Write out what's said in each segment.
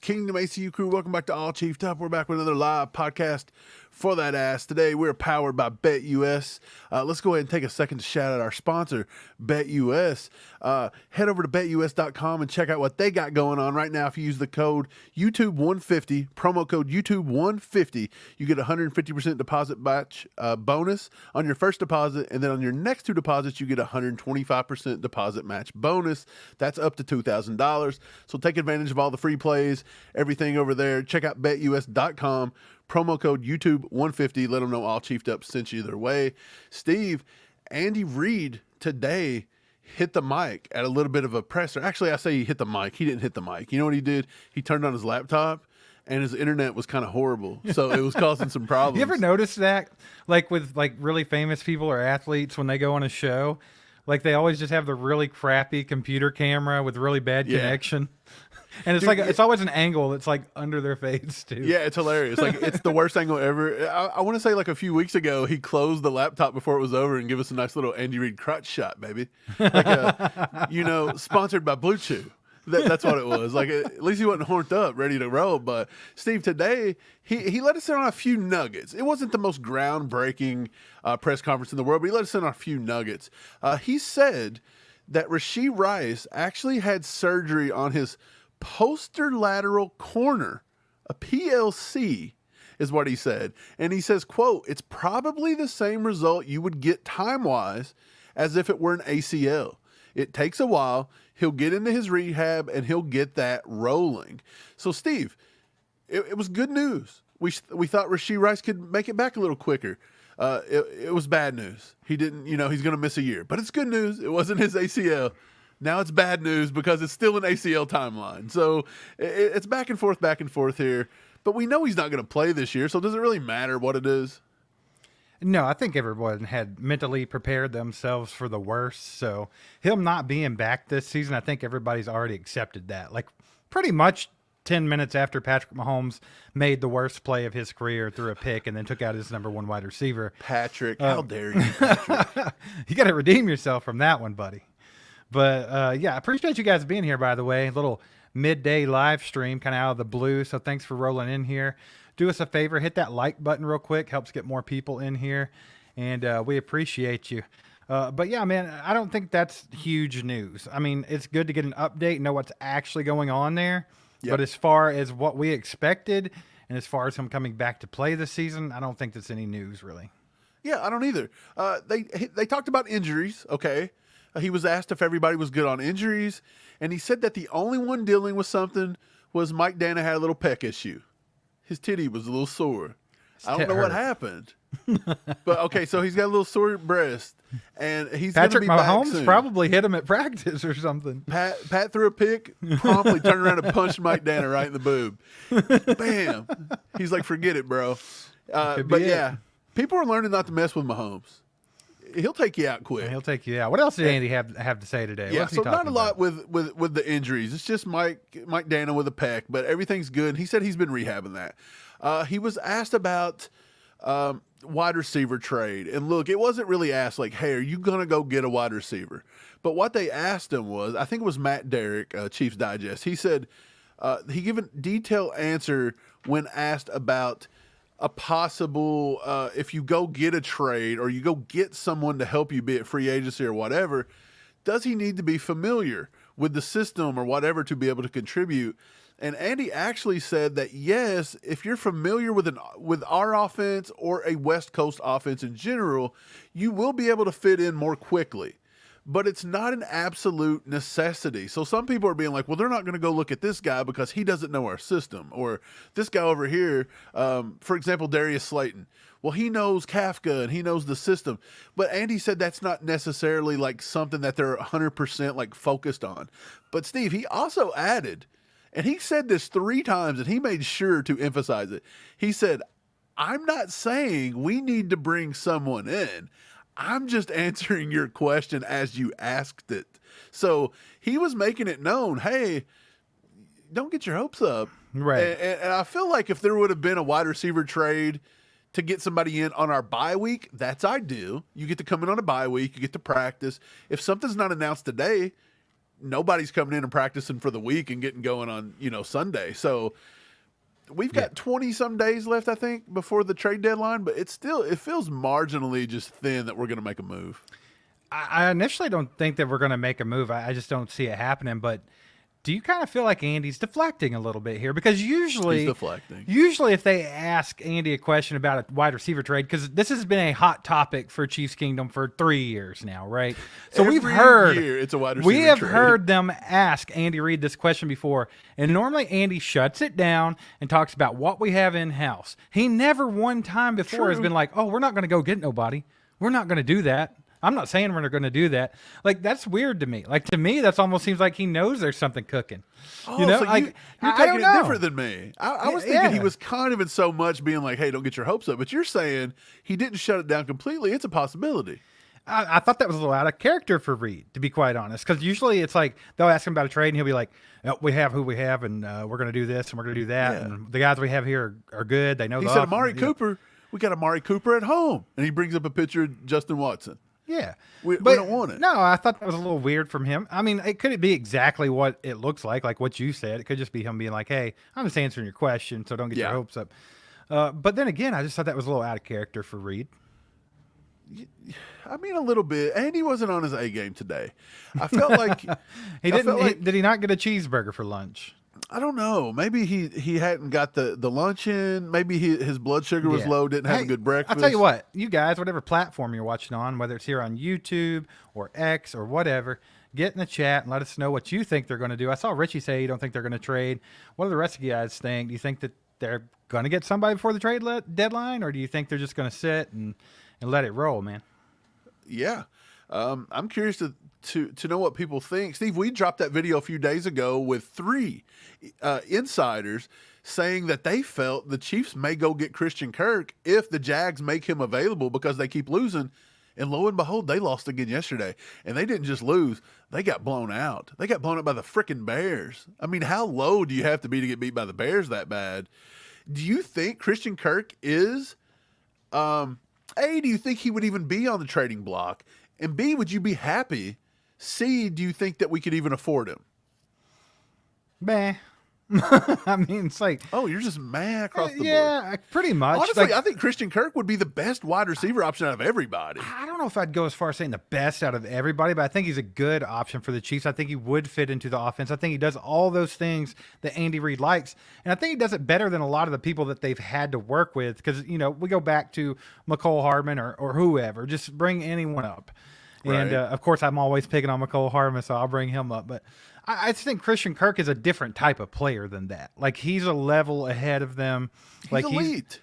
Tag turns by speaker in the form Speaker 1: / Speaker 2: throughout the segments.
Speaker 1: Kingdom ACU crew. Welcome back to All Chiefed Up. We're back with another live podcast for that ass. Today we're powered by BetUS. Let's go ahead and take a second to shout out our sponsor, BetUS. Head over to betus.com and check out what they got going on right now. If you use the code YouTube150, promo code YouTube150, you get a 150% deposit match bonus on your first deposit, and then on your next two deposits, you get a 125% deposit match bonus. That's up to $2,000. So take advantage of all the free plays, everything over there. Check out betus.com. Promo code YouTube150. Let them know All Chiefed Up sent you their way. Steve, Andy Reid today hit the mic at a little bit of a presser. Actually, I say he hit the mic. He didn't hit the mic. You know what he did? He turned on his laptop, and his internet was kind of horrible. So it was causing some problems.
Speaker 2: You ever notice that? Like with really famous people or athletes when they go on a show, like they always just have the really crappy computer camera with really bad connection. And it's it's always an angle that's like under their face too.
Speaker 1: Yeah, it's hilarious. Like it's the worst angle ever. I want to say like a few weeks ago, he closed the laptop before it was over and give us a nice little Andy Reid crotch shot, baby. Like sponsored by Blue Chew. That's what it was. Like at least he wasn't horned up, ready to roll. But Steve, today he let us in on a few nuggets. It wasn't the most groundbreaking press conference in the world, but he let us in on a few nuggets. He said that Rashee Rice actually had surgery on his posterolateral corner, a PLC is what he said. And he says, quote, "It's probably the same result you would get time-wise as if it were an ACL. It takes a while. He'll get into his rehab and he'll get that rolling." So Steve, it was good news. We thought Rashee Rice could make it back a little quicker. It was bad news. He didn't, he's going to miss a year, but it's good news. It wasn't his ACL. Now it's bad news because it's still an ACL timeline. So it's back and forth here. But we know he's not going to play this year, so does it really matter what it is?
Speaker 2: No, I think everyone had mentally prepared themselves for the worst. So him not being back this season, I think everybody's already accepted that. Like pretty much 10 minutes after Patrick Mahomes made the worst play of his career, threw a pick, and then took out his number one wide receiver.
Speaker 1: Patrick, how dare you, Patrick?
Speaker 2: You got to redeem yourself from that one, buddy. But, I appreciate you guys being here, by the way. A little midday live stream kind of out of the blue, so thanks for rolling in here. Do us a favor, hit that like button real quick. Helps get more people in here, and we appreciate you. But, yeah, man, I don't think that's huge news. I mean, it's good to get an update, know what's actually going on there. Yep. But as far as what we expected and as far as him coming back to play this season, I don't think that's any news, really.
Speaker 1: Yeah, I don't either. They talked about injuries, okay. He was asked if everybody was good on injuries, and he said that the only one dealing with something was Mike Dana had a little pec issue. His titty was a little sore. I don't know what happened. But, okay, so he's got a little sore breast, and he's going to be back soon.
Speaker 2: Patrick Mahomes probably hit him at practice or something.
Speaker 1: Pat threw a pick, promptly turned around and punched Mike Dana right in the boob. Bam. He's like, forget it, bro. But, yeah, people are learning not to mess with Mahomes. He'll take you out quick.
Speaker 2: He'll take you out. What else did Andy have to say today?
Speaker 1: Yeah, so not a lot with the injuries. It's just Mike Dana with a pec, but everything's good. He said he's been rehabbing that. He was asked about wide receiver trade. And look, it wasn't really asked like, hey, are you going to go get a wide receiver? But what they asked him was, I think it was Matt Derrick, Chiefs Digest. He said he gave a detailed answer when asked about a possible, if you go get a trade or you go get someone to help you, be it free agency or whatever, does he need to be familiar with the system or whatever to be able to contribute? And Andy actually said that, yes, if you're familiar with our offense or a West Coast offense in general, you will be able to fit in more quickly. But it's not an absolute necessity. So some people are being like, well, they're not going to go look at this guy because he doesn't know our system. Or this guy over here, for example, Darius Slayton. Well, he knows Kafka and he knows the system. But Andy said that's not necessarily like something that they're 100% like focused on. But Steve, he also added, and he said this 3 times and he made sure to emphasize it. He said, I'm not saying we need to bring someone in. I'm just answering your question as you asked it. So he was making it known, hey, don't get your hopes up.
Speaker 2: Right.
Speaker 1: And I feel like if there would have been a wide receiver trade to get somebody in on our bye week, that's ideal. You get to come in on a bye week. You get to practice. If something's not announced today, nobody's coming in and practicing for the week and getting going on, Sunday. So we've got 20 some days left, I think, before the trade deadline, but it feels marginally just thin that we're going to make a move.
Speaker 2: I initially don't think that we're going to make a move. I just don't see it happening. But do you kind of feel like Andy's deflecting a little bit here? Because usually if they ask Andy a question about a wide receiver trade, because this has been a hot topic for Chiefs Kingdom for 3 years now, right? So
Speaker 1: Every year it's a wide receiver
Speaker 2: we have
Speaker 1: trade.
Speaker 2: heard them ask Andy Reid this question before, and normally Andy shuts it down and talks about what we have in-house. He never one time before has been like, oh, we're not going to go get nobody. We're not going to do that. I'm not saying we're going to do that. Like, that's weird to me. Like, to me, that almost seems like he knows there's something cooking.
Speaker 1: Oh,
Speaker 2: you know,
Speaker 1: so
Speaker 2: like,
Speaker 1: you're taking it different than me. I was thinking he
Speaker 2: Yeah.
Speaker 1: was kind of in so much being like, hey, don't get your hopes up. But you're saying he didn't shut it down completely. It's a possibility.
Speaker 2: I thought that was a little out of character for Reid, to be quite honest. Because usually it's like they'll ask him about a trade, and he'll be like, oh, we have who we have, and we're going to do this, and we're going to do that.
Speaker 1: Yeah.
Speaker 2: And the guys we have here are good. They know
Speaker 1: He
Speaker 2: the
Speaker 1: said,
Speaker 2: offense.
Speaker 1: Amari Cooper, we got Amari Cooper at home. And he brings up a picture of Justin Watson.
Speaker 2: Yeah.
Speaker 1: We
Speaker 2: But
Speaker 1: don't want it.
Speaker 2: No, I thought that was a little weird from him. I mean, it could be exactly what it looks like what you said. It could just be him being like, hey, I'm just answering your question, so don't get your hopes up. But then again, I just thought that was a little out of character for Reid.
Speaker 1: I mean, a little bit. And he wasn't on his A game today. I felt like
Speaker 2: Did he not get a cheeseburger for lunch?
Speaker 1: I don't know. Maybe he hadn't got the lunch in. Maybe his blood sugar was low, didn't have a good breakfast.
Speaker 2: I'll tell you what, you guys, whatever platform you're watching on, whether it's here on YouTube or X or whatever, get in the chat and let us know what you think they're going to do. I saw Richie say you don't think they're going to trade. What do the rest of you guys think? Do you think that they're going to get somebody before the trade deadline, or do you think they're just going to sit and let it roll, man?
Speaker 1: Yeah. I'm curious to know what people think. Steve, we dropped that video a few days ago with 3 insiders saying that they felt the Chiefs may go get Christian Kirk if the Jags make him available because they keep losing. And lo and behold, they lost again yesterday. And they didn't just lose, they got blown out. They got blown out by the freaking Bears. I mean, how low do you have to be to get beat by the Bears that bad? Do you think Christian Kirk is A, do you think he would even be on the trading block? And B, would you be happy? C, do you think that we could even afford him?
Speaker 2: Meh. I mean, it's like,
Speaker 1: oh, you're just mad across the board.
Speaker 2: Yeah, pretty much.
Speaker 1: Honestly,
Speaker 2: like,
Speaker 1: I think Christian Kirk would be the best wide receiver option out of everybody.
Speaker 2: I don't know if I'd go as far as saying the best out of everybody, but I think he's a good option for the Chiefs. I think he would fit into the offense. I think he does all those things that Andy Reid likes, and I think he does it better than a lot of the people that they've had to work with because, we go back to McCole Hardman or whoever. Just bring anyone up.
Speaker 1: Right.
Speaker 2: And, of course, I'm always picking on McCole Hardman, so I'll bring him up. But I just think Christian Kirk is a different type of player than that. Like, he's a level ahead of them.
Speaker 1: He's elite.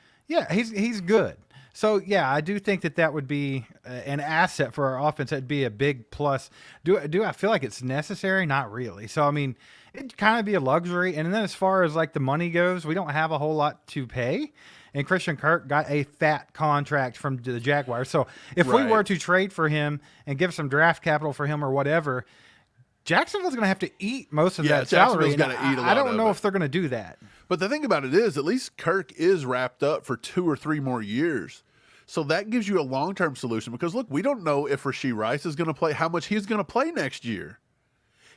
Speaker 2: He's good. So, yeah, I do think that would be an asset for our offense. That'd be a big plus. Do I feel like it's necessary? Not really. So, I mean, it'd kind of be a luxury. And then as far as, like, the money goes, we don't have a whole lot to pay. And Christian Kirk got a fat contract from the Jaguars. So, if we were to trade for him and give some draft capital for him or whatever, Jacksonville's going to have to eat most of that salary.
Speaker 1: Gotta eat a lot
Speaker 2: I don't
Speaker 1: of
Speaker 2: know
Speaker 1: it.
Speaker 2: if they're going to do that.
Speaker 1: But the thing about it is, at least Kirk is wrapped up for 2 or 3 more years. So that gives you a long-term solution because, look, we don't know if Rashee Rice is going to play, how much he's going to play next year.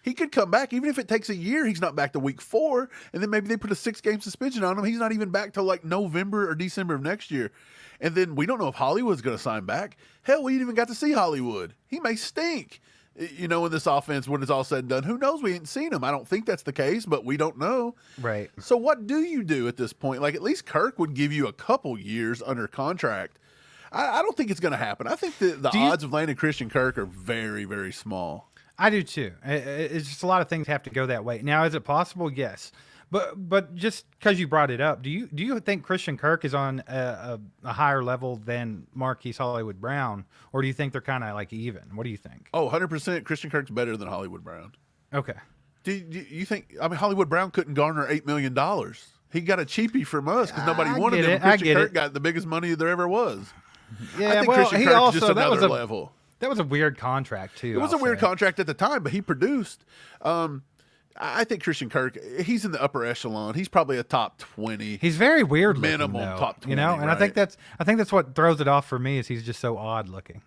Speaker 1: He could come back. Even if it takes a year, he's not back to week 4, and then maybe they put a 6-game suspension on him. He's not even back till like November or December of next year. And then we don't know if Hollywood's going to sign back. Hell, we ain't even got to see Hollywood. He may stink, in this offense when it's all said and done. Who knows? We ain't seen him. I don't think that's the case, but we don't know.
Speaker 2: Right.
Speaker 1: So what do you do at this point? Like, at least Kirk would give you a couple years under contract. I don't think it's going to happen. I think the odds of landing Christian Kirk are very, very small.
Speaker 2: I do too. It's just a lot of things have to go that way. Now, is it possible? Yes. But just because you brought it up, do you think Christian Kirk is on a higher level than Marquise Hollywood Brown, or do you think they're kind of like even? What do you think?
Speaker 1: Oh, 100% Christian Kirk's better than Hollywood Brown.
Speaker 2: Okay.
Speaker 1: Do you think? I mean, Hollywood Brown couldn't garner $8 million. He got a cheapie from us because nobody wanted him. Christian Kirk got the biggest money there ever was.
Speaker 2: Yeah,
Speaker 1: I think Christian Kirk's just another level.
Speaker 2: That was a weird contract too.
Speaker 1: It was a weird contract at the time, but he produced. I think Christian Kirk, he's in the upper echelon. He's probably a top 20.
Speaker 2: He's very weird
Speaker 1: minimum
Speaker 2: looking, though,
Speaker 1: top 20,
Speaker 2: and I think that's what throws it off for me is he's just so odd looking.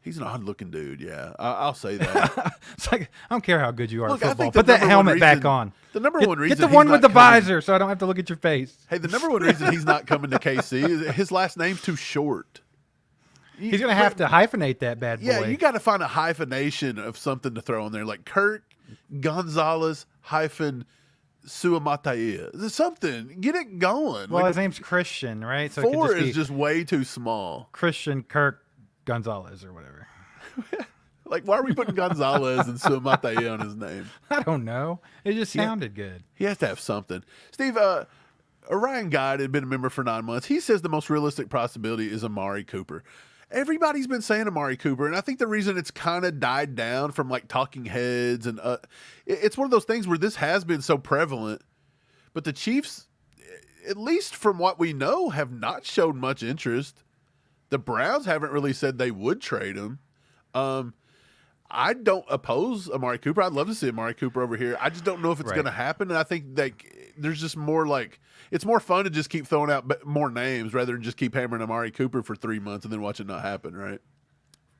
Speaker 1: He's an odd-looking dude. Yeah, I'll say that.
Speaker 2: It's like I don't care how good you are
Speaker 1: Look,
Speaker 2: at
Speaker 1: I
Speaker 2: football.
Speaker 1: think the
Speaker 2: Put that
Speaker 1: number one
Speaker 2: helmet back
Speaker 1: reason-
Speaker 2: on.
Speaker 1: The number one reason
Speaker 2: Get the
Speaker 1: he's
Speaker 2: one
Speaker 1: not
Speaker 2: with the
Speaker 1: coming-
Speaker 2: visor, so I don't have to look at your face.
Speaker 1: Hey, the number one reason he's not coming to KC is his last name's too short.
Speaker 2: He's gonna have to hyphenate that bad boy.
Speaker 1: Yeah, you got to find a hyphenation of something to throw in there, like Kirk Gonzalez hyphen Suamataia. There's something. Get it going.
Speaker 2: Well,
Speaker 1: Like,
Speaker 2: his name's Christian, right? So it could
Speaker 1: 4
Speaker 2: be
Speaker 1: is just way too small.
Speaker 2: Christian Kirk Gonzalez or whatever.
Speaker 1: Like, why are we putting Gonzalez and Suamataia on his name?
Speaker 2: I don't know. It just sounded good.
Speaker 1: He has to have something. Steve, Orion Guide had been a member for 9 months. He says the most realistic possibility is Amari Cooper. Everybody's been saying Amari Cooper, and I think the reason it's kind of died down from like talking heads and it's one of those things where this has been so prevalent, but the Chiefs, at least from what we know, have not showed much interest. The Browns haven't really said they would trade him. I don't oppose Amari Cooper. I'd love to see Amari Cooper over here. I just don't know if it's
Speaker 2: Right.
Speaker 1: going to happen, and I think that there's just more like it's more fun to just keep throwing out more names rather than just keep hammering Amari Cooper for 3 months and then watch it not happen, right?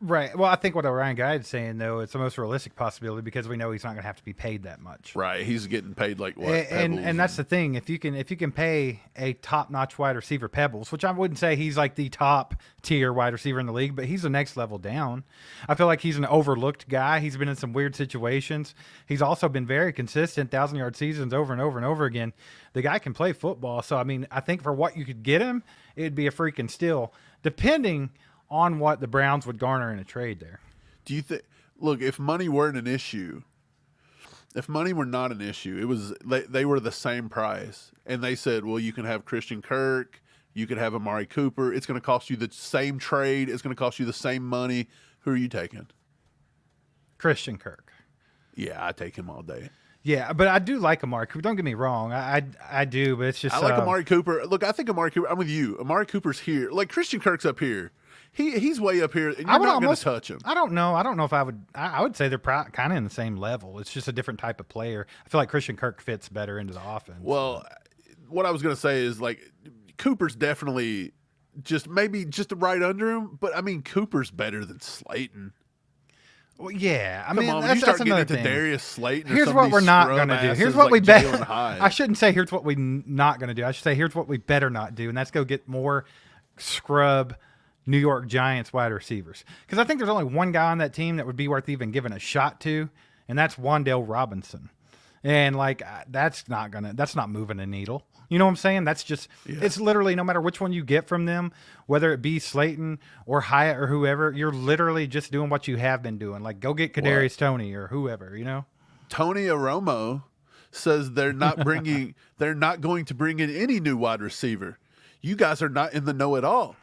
Speaker 2: Right. Well, I think what Orion Guide is saying, though, it's the most realistic possibility because we know he's not going to have to be paid that much.
Speaker 1: Right. He's getting paid like what?
Speaker 2: And that's the thing. If you can pay a top-notch wide receiver Pebbles, which I wouldn't say he's like the top tier wide receiver in the league, but he's the next level down. I feel like he's an overlooked guy. He's been in some weird situations. He's also been very consistent, 1,000-yard seasons over and over and over again. The guy can play football. So, I mean, I think for what you could get him, it'd be a freaking steal, depending on what the Browns would garner in a trade there.
Speaker 1: Do you think? Look, if money weren't an issue, if money were not an issue, it was they were the same price, and they said, well, you can have Christian Kirk, you could have Amari Cooper. It's going to cost you the same trade. It's going to cost you the same money. Who are you taking?
Speaker 2: Christian Kirk.
Speaker 1: Yeah, I take him all day.
Speaker 2: Yeah, but I do like Amari Cooper. Don't get me wrong. I do, but it's just
Speaker 1: I like Amari Cooper. Look, I think Amari Cooper. I'm with you. Amari Cooper's here. Like Christian Kirk's up here. He's way up here, and you're not going to touch him.
Speaker 2: I don't know. I don't know if I would. I would say they're kind of in the same level. It's just a different type of player. I feel like Christian Kirk fits better into the offense.
Speaker 1: Well, what I was going to say is like Cooper's definitely maybe just right under him, but I mean Cooper's better than Slayton.
Speaker 2: Well, yeah, I
Speaker 1: Come
Speaker 2: mean
Speaker 1: on,
Speaker 2: that's,
Speaker 1: you start
Speaker 2: that's
Speaker 1: getting
Speaker 2: another
Speaker 1: into
Speaker 2: thing.
Speaker 1: Darius Slayton.
Speaker 2: Here's
Speaker 1: or some
Speaker 2: what
Speaker 1: of
Speaker 2: we're
Speaker 1: these
Speaker 2: not
Speaker 1: scrub
Speaker 2: going to do.
Speaker 1: asses
Speaker 2: Here's what
Speaker 1: like
Speaker 2: we
Speaker 1: Jalen
Speaker 2: bet.
Speaker 1: Hyde.
Speaker 2: I shouldn't say here's what we not going to do. I should say here's what we better not do, and that's go get more scrub New York Giants wide receivers. Because I think there's only one guy on that team that would be worth even giving a shot to, and that's Wan'Dale Robinson. And like that's not moving a needle. You know what I'm saying? That's just It's literally no matter which one you get from them, whether it be Slayton or Hyatt or whoever, you're literally just doing what you have been doing. Like go get Kadarius Toney or whoever, you know?
Speaker 1: Tony Romo says they're not going to bring in any new wide receiver. You guys are not in the know at all.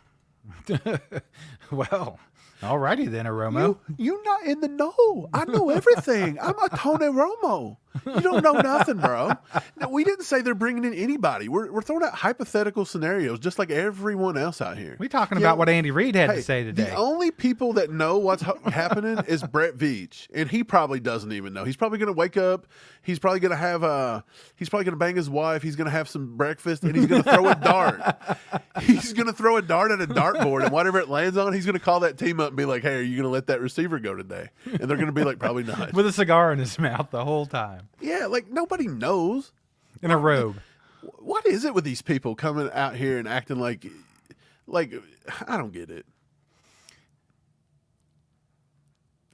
Speaker 2: Well, alrighty then, Romo.
Speaker 1: You're not in the know. I know everything. I'm a Tony Romo. You don't know nothing, bro. No, we didn't say they're bringing in anybody. We're throwing out hypothetical scenarios just like everyone else out here.
Speaker 2: We talking about what Andy Reid had to say today.
Speaker 1: The only people that know what's happening is Brett Veach, and he probably doesn't even know. He's probably going to wake up. He's probably going to have he's probably going to bang his wife. He's going to have some breakfast, and he's going to throw a dart. He's going to throw a dart at a dartboard, and whatever it lands on, he's going to call that team up and be like, hey, are you going to let that receiver go today? And they're going to be like, probably not.
Speaker 2: With a cigar in his mouth the whole time.
Speaker 1: Yeah, like nobody knows.
Speaker 2: In a robe.
Speaker 1: What is it with these people coming out here and acting like I don't get it.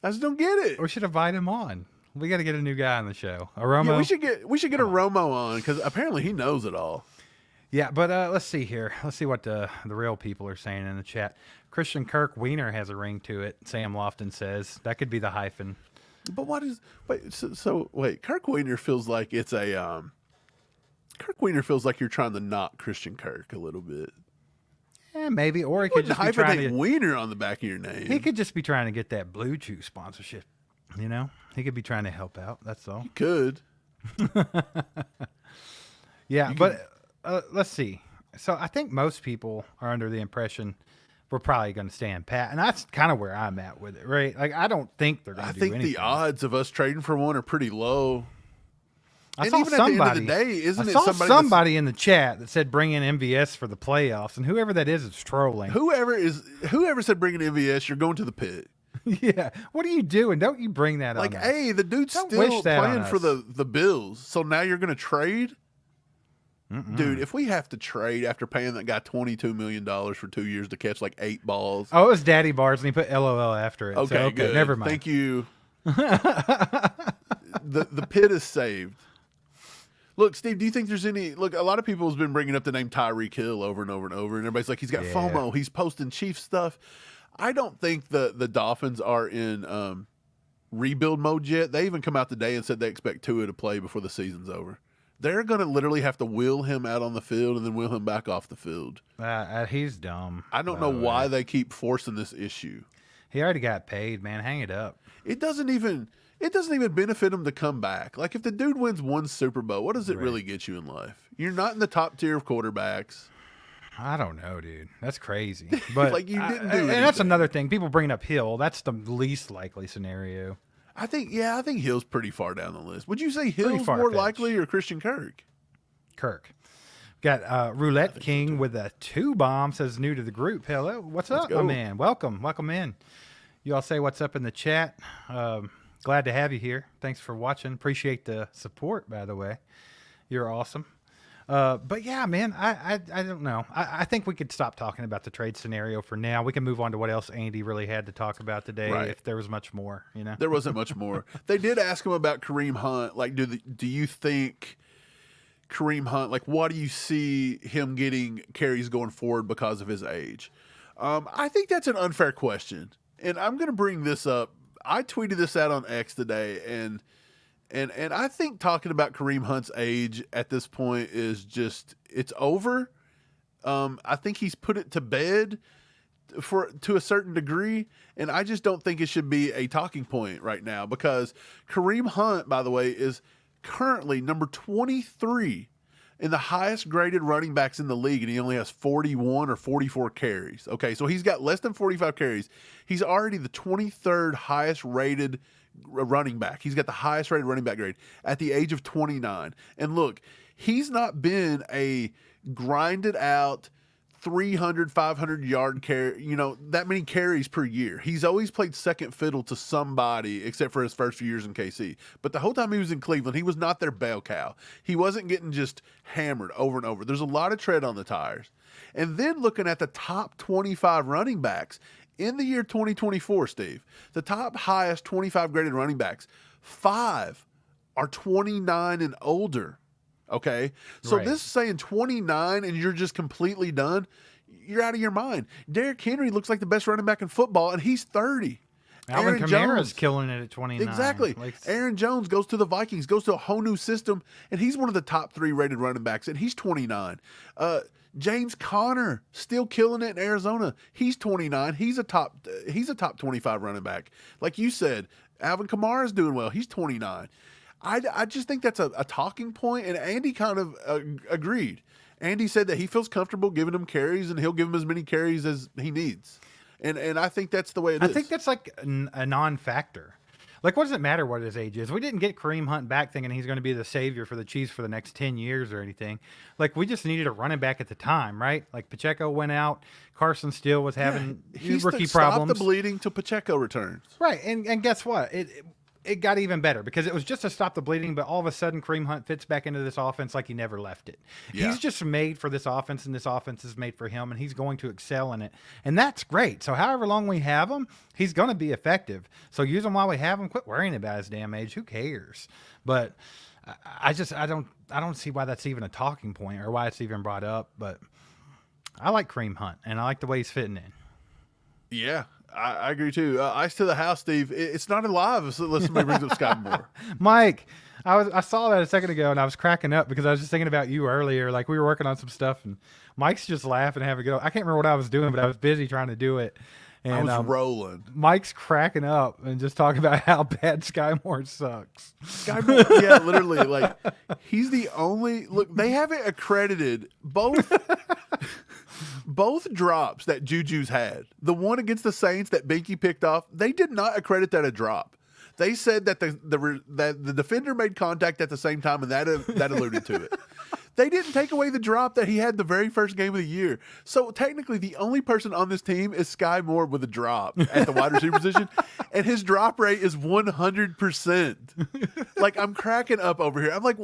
Speaker 1: I just don't get it.
Speaker 2: We should invite him on. We got to get a new guy on the show. A Romo.
Speaker 1: Yeah, we should get a Romo on because apparently he knows it all.
Speaker 2: Yeah, but let's see here. Let's see what the real people are saying in the chat. Christian Kirk Wiener has a ring to it. Sam Lofton says that could be the hyphen.
Speaker 1: But what is wait? Kirk Wiener feels like it's a Kirk Wiener feels like you're trying to knock Christian Kirk a little bit.
Speaker 2: Yeah, maybe, or he could just be trying to
Speaker 1: Wiener on the back of your name.
Speaker 2: He could just be trying to get that Blue Chew sponsorship. You know, he could be trying to help out. That's all.
Speaker 1: He could.
Speaker 2: Yeah, but let's see. So I think most people are under the impression we're probably going to stand pat, and that's kind of where I'm at with it, right? Like I don't think they're going to do anything.
Speaker 1: I think the odds of us trading for one are pretty low.
Speaker 2: I
Speaker 1: and
Speaker 2: saw
Speaker 1: even
Speaker 2: somebody,
Speaker 1: at the end of the day, isn't
Speaker 2: I
Speaker 1: it
Speaker 2: saw
Speaker 1: somebody
Speaker 2: in the chat that said bring in MVS for the playoffs, and whoever that is trolling.
Speaker 1: Whoever said bring in MVS, you're going to the pit.
Speaker 2: Yeah. What are you doing? Don't you bring that
Speaker 1: Like,
Speaker 2: on us.
Speaker 1: hey, the dude's
Speaker 2: Don't
Speaker 1: still
Speaker 2: wish that on
Speaker 1: playing for
Speaker 2: us.
Speaker 1: the Bills. So now you're going to trade?
Speaker 2: Mm-mm.
Speaker 1: Dude, if we have to trade after paying that guy $22 million for 2 years to catch like 8 balls.
Speaker 2: Oh, it was Daddy Bars, and he put LOL after it.
Speaker 1: Okay,
Speaker 2: So,
Speaker 1: good.
Speaker 2: Never mind.
Speaker 1: Thank you. The pit is saved. Look, Steve, do you think there's any... Look, a lot of people has been bringing up the name Tyreek Hill over and over and over, and everybody's like, he's got FOMO. He's posting Chiefs stuff. I don't think the Dolphins are in rebuild mode yet. They even come out today and said they expect Tua to play before the season's over. They're going to literally have to wheel him out on the field and then wheel him back off the field.
Speaker 2: He's dumb.
Speaker 1: I don't know why they keep forcing this issue.
Speaker 2: He already got paid, man. Hang it up.
Speaker 1: It doesn't even benefit him to come back. Like, if the dude wins one Super Bowl, what does it really get you in life? You're not in the top tier of quarterbacks.
Speaker 2: I don't know, dude. That's crazy. But
Speaker 1: like, you didn't do
Speaker 2: and that's
Speaker 1: anything.
Speaker 2: another thing. People bringing up Hill. That's the least likely scenario.
Speaker 1: I think Hill's pretty far down the list. Would you say Hill's
Speaker 2: far
Speaker 1: more
Speaker 2: fetched.
Speaker 1: likely or Christian Kirk?
Speaker 2: Kirk. Got Roulette King with a 2 bomb, says new to the group. Hello. What's up,
Speaker 1: go.
Speaker 2: my man? Welcome in. You all say what's up in the chat. Glad to have you here. Thanks for watching. Appreciate the support, by the way. You're awesome. But yeah, man, I don't know. I think we could stop talking about the trade scenario for now. We can move on to what else Andy really had to talk about today,
Speaker 1: Right.
Speaker 2: if there was much more, you know?
Speaker 1: There wasn't much more. They did ask him about Kareem Hunt. Like, do you think Kareem Hunt, like, what do you see him getting carries going forward because of his age? I think that's an unfair question. And I'm going to bring this up. I tweeted this out on X today, and I think talking about Kareem Hunt's age at this point is just, it's over. I think he's put it to bed to a certain degree, and I just don't think it should be a talking point right now, because Kareem Hunt, by the way, is currently number 23 in the highest graded running backs in the league, and he only has 41 or 44 carries. Okay, so he's got less than 45 carries. He's already the 23rd highest rated running back. He's got the highest rated running back grade at the age of 29. And look, he's not been a grinded out 300, 500 yard carry, that many carries per year. He's always played second fiddle to somebody, except for his first few years in KC. But the whole time he was in Cleveland, he was not their bell cow. He wasn't getting just hammered over and over. There's a lot of tread on the tires. And then looking at the top 25 running backs in the year 2024, Steve, the top highest 25 graded running backs, 5 are 29 and older. Okay, so
Speaker 2: Right.
Speaker 1: this is saying 29 and you're just completely done. You're out of your mind. Derrick Henry looks like the best running back in football, and he's 30.
Speaker 2: Alvin
Speaker 1: Aaron
Speaker 2: Kamara's
Speaker 1: Jones,
Speaker 2: killing it at 29.
Speaker 1: exactly.
Speaker 2: Like,
Speaker 1: Aaron Jones goes to the Vikings, goes to a whole new system, and he's one of the top 3 rated running backs, and he's 29. James Conner still killing it in Arizona. He's 29. He's a top 25 running back. Like you said, Alvin Kamara's doing well. He's 29. I just think that's a talking point, and Andy kind of agreed. Andy said that he feels comfortable giving him carries, and he'll give him as many carries as he needs. And I think that's the way it is.
Speaker 2: I think that's like a non-factor. Like, what does it matter what his age is? We didn't get Kareem Hunt back thinking he's going to be the savior for the Chiefs for the next 10 years or anything. Like, we just needed a running back at the time, right? Like, Pacheco went out. Carson Steele was having rookie problems.
Speaker 1: Stop the bleeding till Pacheco returns.
Speaker 2: Right, and guess what? It got even better because it was just to stop the bleeding, but all of a sudden Kareem Hunt fits back into this offense like he never left it.
Speaker 1: Yeah.
Speaker 2: He's just made for this offense, and this offense is made for him, and he's going to excel in it. And that's great. So however long we have him, he's going to be effective. So use him while we have him. Quit worrying about his damn age. Who cares? But I don't see why that's even a talking point or why it's even brought up. But I like Kareem Hunt, and I like the way he's fitting in.
Speaker 1: Yeah, I agree too. Ice to the house, Steve. It's not alive unless somebody brings up Scott Moore.
Speaker 2: Mike, I saw that a second ago, and I was cracking up because I was just thinking about you earlier. Like, we were working on some stuff, and Mike's just laughing and having a go. I can't remember what I was doing, but I was busy trying to do it. And
Speaker 1: I was rolling.
Speaker 2: Mike's cracking up and just talking about how bad Sky Moore sucks.
Speaker 1: Sky Moore, yeah, literally. Like, he's the only look. They haven't accredited both drops that Juju's had. The one against the Saints that Binky picked off, they did not accredit that a drop. They said that the defender made contact at the same time, and that alluded to it. They didn't take away the drop that he had the very first game of the year. So technically, the only person on this team is Sky Moore with a drop at the wide receiver position, and his drop rate is 100%. Like, I'm cracking up over here. I'm like,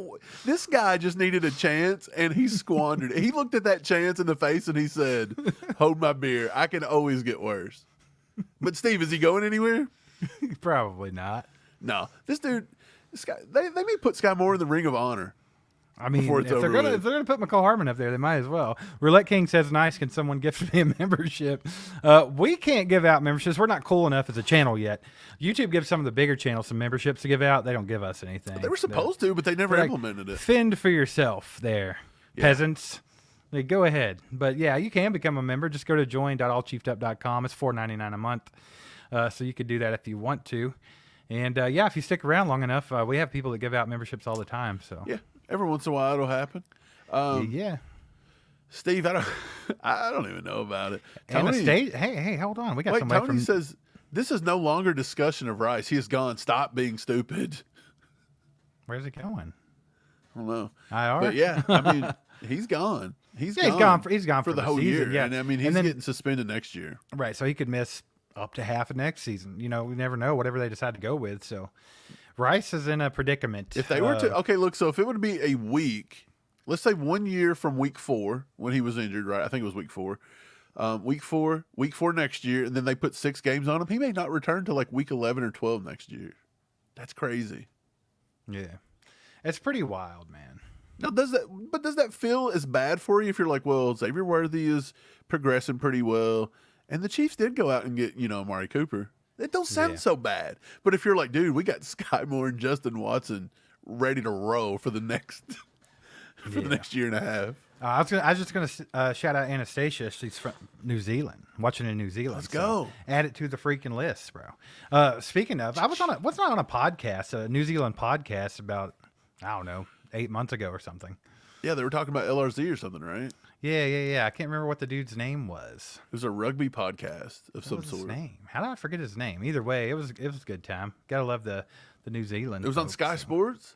Speaker 1: this guy just needed a chance, and he squandered it. He looked at that chance in the face, and he said, "Hold my beer. I can always get worse." But Steve, is he going anywhere?
Speaker 2: Probably not.
Speaker 1: No, this dude. They may put Sky Moore in the Ring of Honor.
Speaker 2: I mean, if they're gonna put McCall Hardman up there, they might as well. Roulette King says, "Nice, can someone gift me a membership?" We can't give out memberships. We're not cool enough as a channel yet. YouTube gives some of the bigger channels some memberships to give out. They don't give us anything.
Speaker 1: But they were supposed to, but they never implemented it.
Speaker 2: Fend for yourself, there, peasants. Like, go ahead. But yeah, you can become a member. Just go to join.allchiefdup.com. It's $4.99 a month, so you could do that if you want to. And if you stick around long enough, we have people that give out memberships all the time. So
Speaker 1: yeah, every once in a while it'll happen. Steve, I don't even know about it. Tony,
Speaker 2: hey, hold on. We got somebody
Speaker 1: Tony says this is no longer discussion of Rice. He has gone. Stop being stupid.
Speaker 2: Where's it going?
Speaker 1: I don't know.
Speaker 2: IR?
Speaker 1: But yeah, I mean, he's gone. He's
Speaker 2: gone for the
Speaker 1: whole
Speaker 2: season,
Speaker 1: year.
Speaker 2: Yeah,
Speaker 1: and I mean, he's getting suspended next year.
Speaker 2: Right, so he could miss up to half of next season. You know, we never know whatever they decide to go with. So Rice is in a predicament.
Speaker 1: If they were to, look, so if it would be a week, let's say 1 year from week 4 when he was injured, right? I think it was week 4. Week four next year, and then they put 6 games on him. He may not return to like week 11 or 12 next year. That's crazy.
Speaker 2: Yeah, it's pretty wild, man.
Speaker 1: Now, does that feel as bad for you if you're like, well, Xavier Worthy is progressing pretty well, and the Chiefs did go out and get, Amari Cooper. It don't sound so bad. But if you're like, dude, we got Sky Moore and Justin Watson ready to roll for the next the next year and a half.
Speaker 2: I was just gonna shout out Anastasia. She's from New Zealand, watching in New Zealand.
Speaker 1: Let's go.
Speaker 2: Add it to the freaking list, bro. Speaking of, I was on a podcast, a New Zealand podcast about, I don't know, 8 months ago or something.
Speaker 1: Yeah, they were talking about LRZ or something, right?
Speaker 2: Yeah. I can't remember what the dude's name was.
Speaker 1: It was a rugby podcast of some sort.
Speaker 2: His name? How did I forget his name? Either way, it was a good time. Gotta love the New Zealand.
Speaker 1: It was on Sky Sports.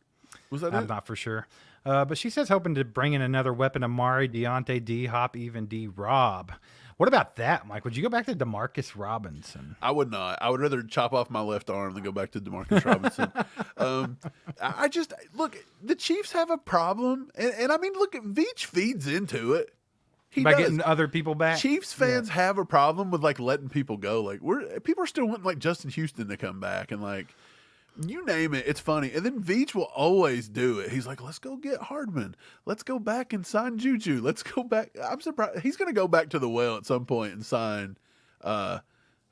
Speaker 1: Was that
Speaker 2: I'm not for sure. But she says hoping to bring in another weapon, Amari, Deontay, D-Hop, even D-Rob. What about that, Mike? Would you go back to Demarcus Robinson?
Speaker 1: I would not. I would rather chop off my left arm than go back to Demarcus Robinson. I just, look, the Chiefs have a problem. And I mean, look, Veach feeds into it.
Speaker 2: By getting other people back?
Speaker 1: Chiefs fans have a problem with, like, letting people go. Like, people are still wanting, like, Justin Houston to come back. And, like, you name it, it's funny. And then Veach will always do it. He's like, let's go get Hardman. Let's go back and sign Juju. Let's go back. I'm surprised. He's going to go back to the well at some point and sign.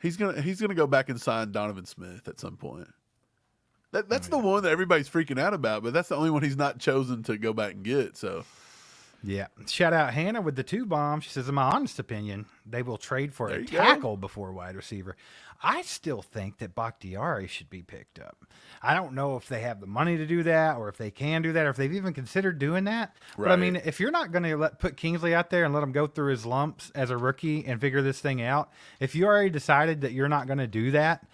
Speaker 1: He's gonna go back and sign Donovan Smith at some point. That's the one that everybody's freaking out about, but that's the only one he's not chosen to go back and get. So.
Speaker 2: Yeah. Shout out Hannah with the 2 bombs. She says, in my honest opinion, they will trade for a tackle before wide receiver. I still think that Bakhtiari should be picked up. I don't know if they have the money to do that or if they can do that or if they've even considered doing that. Right. But I mean, if you're not going to put Kingsley out there and let him go through his lumps as a rookie and figure this thing out, if you already decided that you're not going to do that,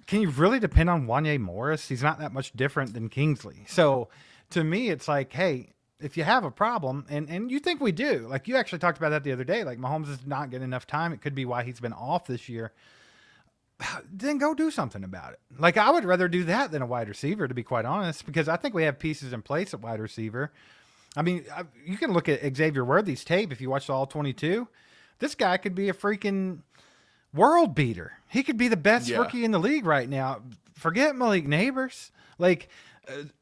Speaker 2: can you really depend on Wanya Morris? He's not that much different than Kingsley. So to me, it's like, hey, if you have a problem, and you think we do, like you actually talked about that the other day, like Mahomes is not getting enough time. It could be why he's been off this year. Then go do something about it. Like, I would rather do that than a wide receiver, to be quite honest, because I think we have pieces in place at wide receiver. I mean, you can look at Xavier Worthy's tape if you watch all 22. This guy could be a freaking world beater. He could be the best rookie in the league right now. Forget Malik Neighbors. Like,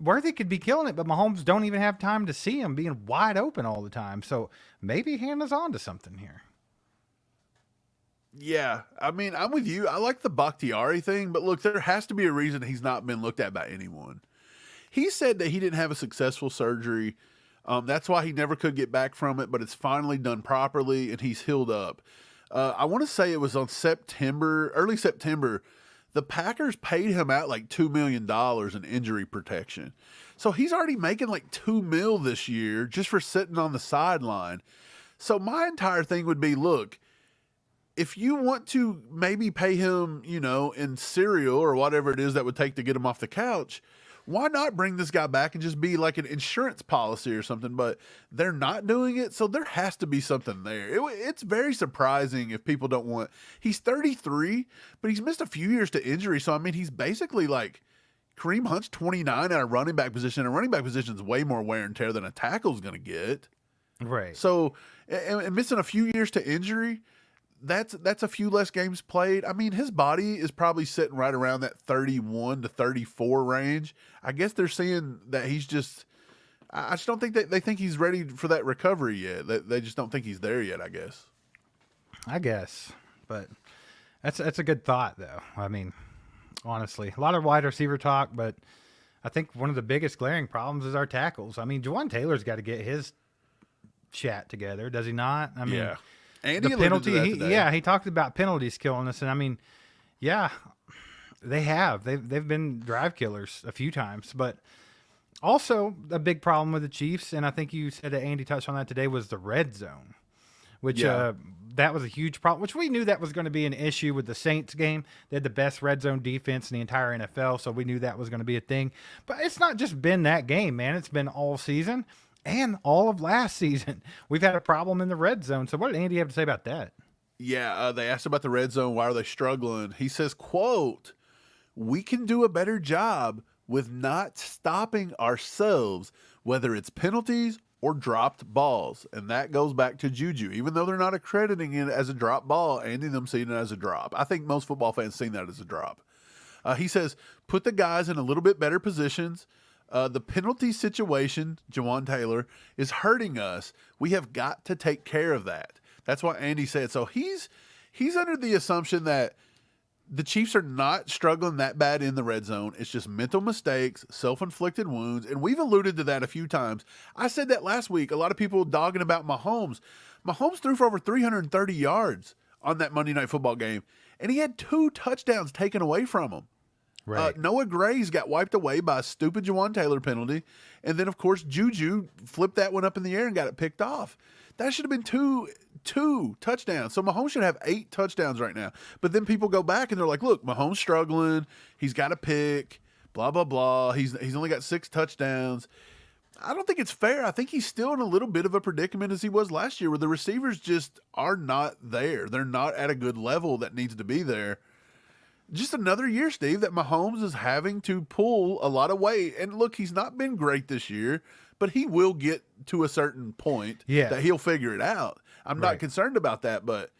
Speaker 2: Worthy could be killing it, but Mahomes don't even have time to see him being wide open all the time. So maybe Hannah's on to something here.
Speaker 1: Yeah, I mean, I'm with you. I like the Bakhtiari thing, but look, there has to be a reason he's not been looked at by anyone. He said that he didn't have a successful surgery. That's why he never could get back from it, but it's finally done properly, and he's healed up. I want to say it was on early September, the Packers paid him out like $2 million in injury protection. So he's already making like $2 million this year just for sitting on the sideline. So my entire thing would be, look, if you want to maybe pay him, in cereal or whatever it is that would take to get him off the couch, why not bring this guy back and just be like an insurance policy or something? But they're not doing it, so there has to be something there. It's very surprising if people don't want. He's 33, but he's missed a few years to injury, so I mean, he's basically like Kareem Hunt's 29 at a running back position. A running back position is way more wear and tear than a tackle's going to get.
Speaker 2: Right.
Speaker 1: So, and missing a few years to injury, that's a few less games played. I mean, his body is probably sitting right around that 31 to 34 range. I guess they're seeing that he's just. I just don't think they think he's ready for that recovery yet. They just don't think he's there yet, I guess. But that's a good thought, though. I mean, honestly, a lot of wide receiver talk, but I think one of the biggest glaring problems is our tackles. I mean, Jawaan Taylor's got to get his chat together, does he not? I mean, yeah. Andy
Speaker 2: the penalty,
Speaker 1: he
Speaker 2: talked about penalties killing us, and I mean, yeah, they have. They've been drive killers a few times, but also a big problem with the Chiefs, and I think you said that Andy touched on that today, was the red zone, which that was a huge problem, which we knew that was going to be an issue with the Saints game. They had the best red zone defense in the entire NFL, so we knew that was going to be a thing. But it's not just been that game, man. It's been all season. And all of last season, we've had a problem in the red zone. So what did Andy have to say about that?
Speaker 1: Yeah, they asked about the red zone. Why are they struggling? He says, quote, "We can do a better job with not stopping ourselves, whether it's penalties or dropped balls." And that goes back to Juju. Even though they're not accrediting it as a drop ball, Andy them seeing it as a drop. I think most football fans seen that as a drop. He says, put the guys in a little bit better positions. The penalty situation, Jawaan Taylor, is hurting us. We have got to take care of that. That's what Andy said. So he's under the assumption that the Chiefs are not struggling that bad in the red zone. It's just mental mistakes, self-inflicted wounds, and we've alluded to that a few times. I said that last week. A lot of people dogging about Mahomes. Mahomes threw for over 330 yards on that Monday Night Football game, and he had 2 touchdowns taken away from him.
Speaker 2: Right.
Speaker 1: Noah Gray's got wiped away by a stupid Jawaan Taylor penalty. And then, of course, Juju flipped that one up in the air and got it picked off. That should have been two touchdowns. So Mahomes should have 8 touchdowns right now. But then people go back and they're like, look, Mahomes struggling. He's got a pick, blah, blah, blah. He's only got 6 touchdowns. I don't think it's fair. I think he's still in a little bit of a predicament as he was last year, where the receivers just are not there. They're not at a good level that needs to be there. Just another year, Steve, that Mahomes is having to pull a lot of weight. And look, he's not been great this year, but he will get to a certain point that he'll figure it out. I'm not concerned about that, but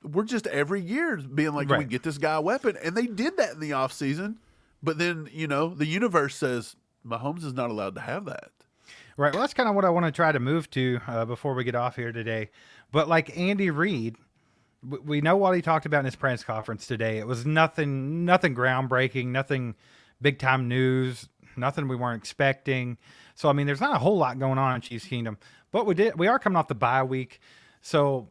Speaker 1: we're just every year being like, can we get this guy a weapon? And they did that in the offseason. But then, the universe says Mahomes is not allowed to have that.
Speaker 2: Right. Well, that's kind of what I want to try to move to before we get off here today. But like Andy Reid, we know what he talked about in his press conference today. It was nothing groundbreaking, nothing big time news, nothing we weren't expecting. So, I mean, there's not a whole lot going on in Chiefs Kingdom, but we are coming off the bye week. So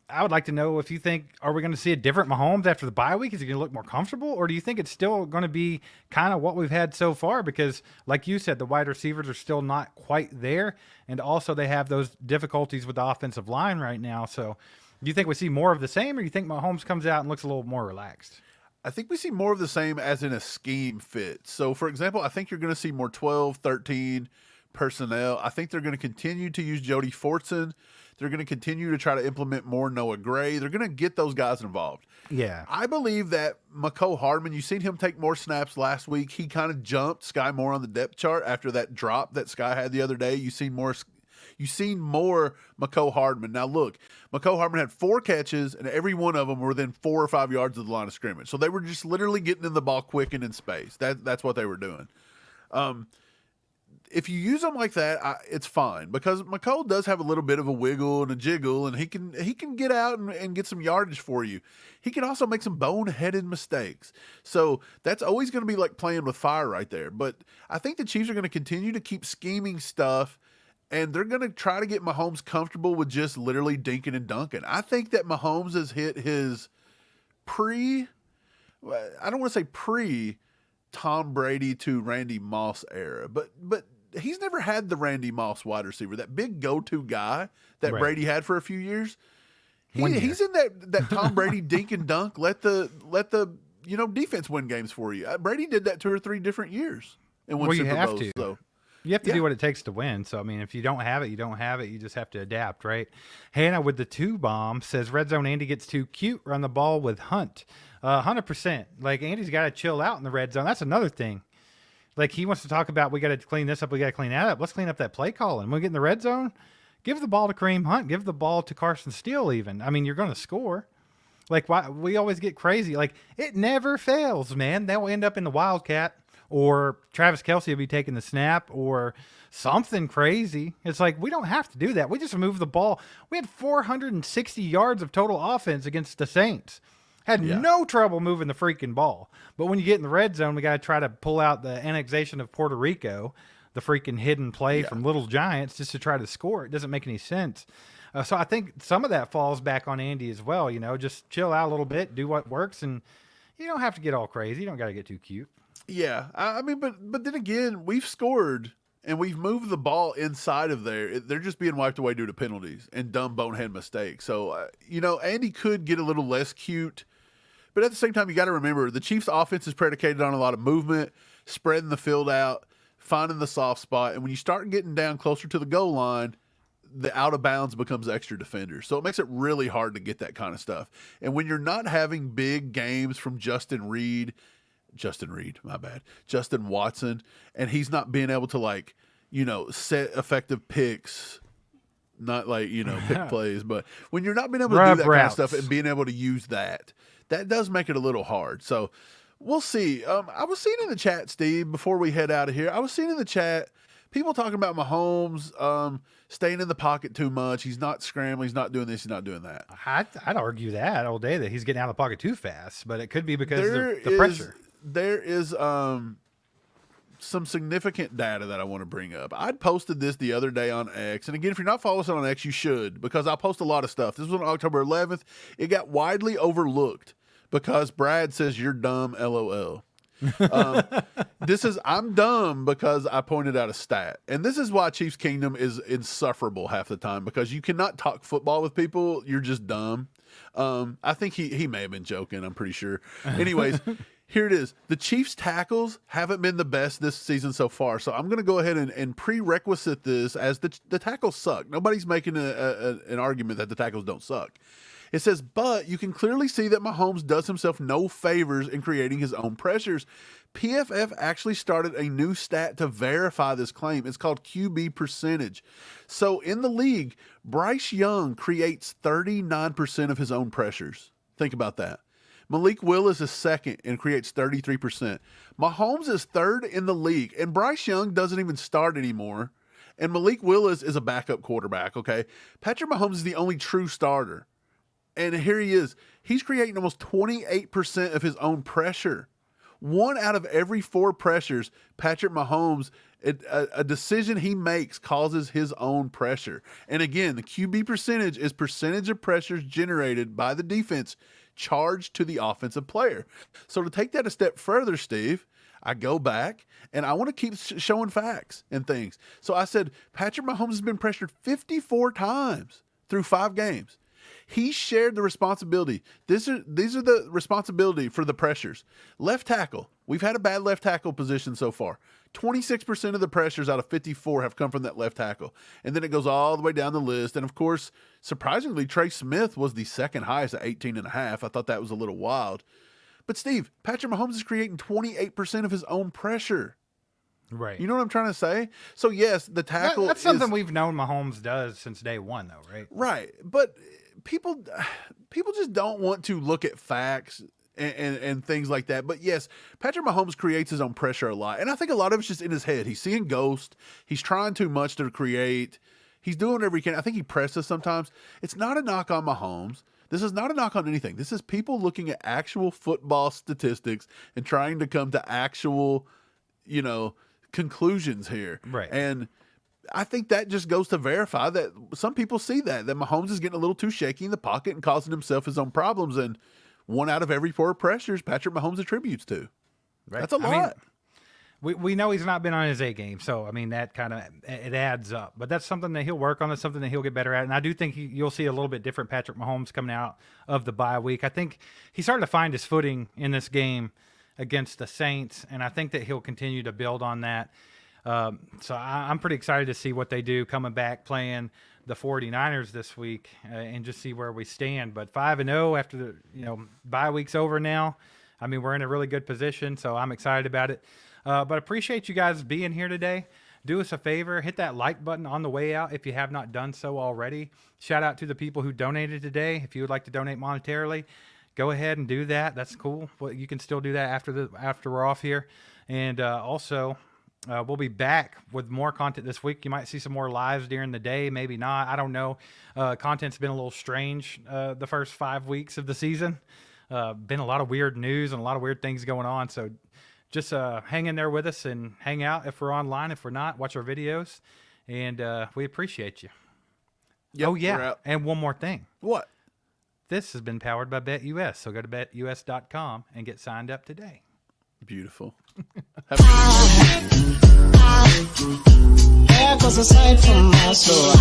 Speaker 2: I would like to know if you think, are we going to see a different Mahomes after the bye week? Is he going to look more comfortable, or do you think it's still going to be kind of what we've had so far? Because like you said, the wide receivers are still not quite there. And also they have those difficulties with the offensive line right now. So do you think we see more of the same, or do you think Mahomes comes out and looks a little more relaxed?
Speaker 1: I think we see more of the same as in a scheme fit. So, for example, I think you're going to see more 12, 13 personnel. I think they're going to continue to use Jody Fortson. They're going to continue to try to implement more Noah Gray. They're going to get those guys involved.
Speaker 2: Yeah.
Speaker 1: I believe that Mecole Hardman, you've seen him take more snaps last week. He kind of jumped Sky Moore on the depth chart after that drop that Sky had the other day. You've seen more Mecole Hardman. Now, look, Mecole Hardman had 4 catches, and every one of them were within 4 or 5 yards of the line of scrimmage. So they were just literally getting in the ball quick and in space. That's what they were doing. If you use them like that, it's fine, because Mecole does have a little bit of a wiggle and a jiggle, and he can get out and get some yardage for you. He can also make some boneheaded mistakes. So that's always going to be like playing with fire right there. But I think the Chiefs are going to continue to keep scheming stuff, and they're going to try to get Mahomes comfortable with just literally dinking and dunking. I think that Mahomes has hit his I don't want to say pre-Tom Brady to Randy Moss era, but he's never had the Randy Moss wide receiver, that big go-to guy that Brady had for a few years. He's in that Tom Brady dink and dunk, let the defense win games for you. Brady did that 2 or 3 different years. and won
Speaker 2: Well, you
Speaker 1: Super
Speaker 2: have
Speaker 1: Bowls.
Speaker 2: to.
Speaker 1: So
Speaker 2: You have to
Speaker 1: Yeah.
Speaker 2: do what it takes to win. So, I mean, if you don't have it, you don't have it. You just have to adapt, right? Hannah with the 2 bomb says, Red Zone Andy gets too cute. Run the ball with Hunt. 100%. Like, Andy's got to chill out in the red zone. That's another thing. Like, he wants to talk about, we got to clean this up. We got to clean that up. Let's clean up that play calling. When we get in the red zone, give the ball to Kareem Hunt. Give the ball to Carson Steele even. I mean, you're going to score. Like, why we always get crazy. Like, it never fails, man. They'll end up in the Wildcat, or Travis Kelce will be taking the snap, or something crazy. It's like, we don't have to do that. We just move the ball. We had 460 yards of total offense against the Saints. Had no trouble moving the freaking ball. But when you get in the red zone, we got to try to pull out the annexation of Puerto Rico, the freaking hidden play from Little Giants, just to try to score. It doesn't make any sense. So I think some of that falls back on Andy as well. You know, just chill out a little bit, do what works, and you don't have to get all crazy. You don't got to get too cute.
Speaker 1: Yeah, I mean, but then again, we've scored and we've moved the ball inside of there. They're just being wiped away due to penalties and dumb bonehead mistakes. So, you know, Andy could get a little less cute, but at the same time, you got to remember the Chiefs' offense is predicated on a lot of movement, spreading the field out, finding the soft spot, and when you start getting down closer to the goal line, the out of bounds becomes extra defenders. So it makes it really hard to get that kind of stuff. And when you're not having big games from Justin Watson, and he's not being able to, like, you know, set effective picks, not like, you know, pick plays, but when you're not being able to do that kind of stuff and being able to use that does make it a little hard. So we'll see. I was seeing in the chat, Steve, before we head out of here, I was seeing in the chat people talking about Mahomes staying in the pocket too much. He's not scrambling. He's not doing this. He's not doing that.
Speaker 2: I'd argue that all day, that he's getting out of the pocket too fast, but it could be because of the pressure.
Speaker 1: There is some significant data that I want to bring up. I'd posted this the other day on X. And again, if you're not following us on X, you should, because I post a lot of stuff. This was on October 11th. It got widely overlooked because Brad says you're dumb, LOL. I'm dumb because I pointed out a stat. And this is why Chiefs Kingdom is insufferable half the time, because you cannot talk football with people. You're just dumb. I think he may have been joking. I'm pretty sure. Anyways, here it is. The Chiefs tackles haven't been the best this season so far. So I'm going to go ahead and prerequisite this as the tackles suck. Nobody's making an argument that the tackles don't suck. It says, but you can clearly see that Mahomes does himself no favors in creating his own pressures. PFF actually started a new stat to verify this claim. It's called QB percentage. So in the league, Bryce Young creates 39% of his own pressures. Think about that. Malik Willis is second and creates 33%. Mahomes is third in the league, and Bryce Young doesn't even start anymore. And Malik Willis is a backup quarterback, okay? Patrick Mahomes is the only true starter. And here he is. He's creating almost 28% of his own pressure. 1 out of every 4 pressures, Patrick Mahomes, a decision he makes causes his own pressure. And again, the QB percentage is percentage of pressures generated by the defense charged to the offensive player. So to take that a step further, Steve, I go back and I want to keep showing facts and things. So I said, Patrick Mahomes has been pressured 54 times through 5 games. He shared the responsibility. These are the responsibility for the pressures. Left tackle. We've had a bad left tackle position so far. 26% of the pressures out of 54 have come from that left tackle. And then it goes all the way down the list. And of course, surprisingly, Trey Smith was the second highest at 18.5. I thought that was a little wild. But Steve, Patrick Mahomes is creating 28% of his own pressure.
Speaker 2: Right.
Speaker 1: You know what I'm trying to say? So yes, the tackle
Speaker 2: that's something we've known Mahomes does since day one, though, right?
Speaker 1: Right. But people just don't want to look at facts and things like that. But yes, Patrick Mahomes creates his own pressure a lot. And I think a lot of it's just in his head. He's seeing ghosts. He's trying too much to create. He's doing whatever he can. I think he presses sometimes. It's not a knock on Mahomes. This is not a knock on anything. This is people looking at actual football statistics and trying to come to actual, conclusions here.
Speaker 2: Right.
Speaker 1: And I think that just goes to verify that some people see that Mahomes is getting a little too shaky in the pocket and causing himself his own problems. And 1 out of every 4 pressures, Patrick Mahomes attributes to.
Speaker 2: Right.
Speaker 1: That's a lot.
Speaker 2: We know he's not been on his A game, so I mean that kind of it adds up. But that's something that he'll work on. That's something that he'll get better at. And I do think you'll see a little bit different Patrick Mahomes coming out of the bye week. I think he started to find his footing in this game against the Saints, and I think that he'll continue to build on that. So I'm pretty excited to see what they do coming back playing the 49ers this week and just see where we stand. But 5-0 after the bye week's over now. I mean, we're in a really good position, so I'm excited about it. But appreciate you guys being here today. Do us a favor, hit that like button on the way out if you have not done so already. Shout out to the people who donated today. If you would like to donate monetarily, go ahead and do that. That's cool. Well, you can still do that after we're off here. And also, we'll be back with more content this week. You might see some more lives during the day, maybe not. I don't know. Content's been a little strange the first 5 weeks of the season. Been a lot of weird news and a lot of weird things going on. So just hang in there with us and hang out if we're online. If we're not, watch our videos. And we appreciate you.
Speaker 1: Yep,
Speaker 2: oh, yeah. And one more thing.
Speaker 1: What?
Speaker 2: This has been powered by BetUS. So go to betus.com and get signed up today.
Speaker 1: Beautiful. Have a good
Speaker 3: There goes a sight from my soul.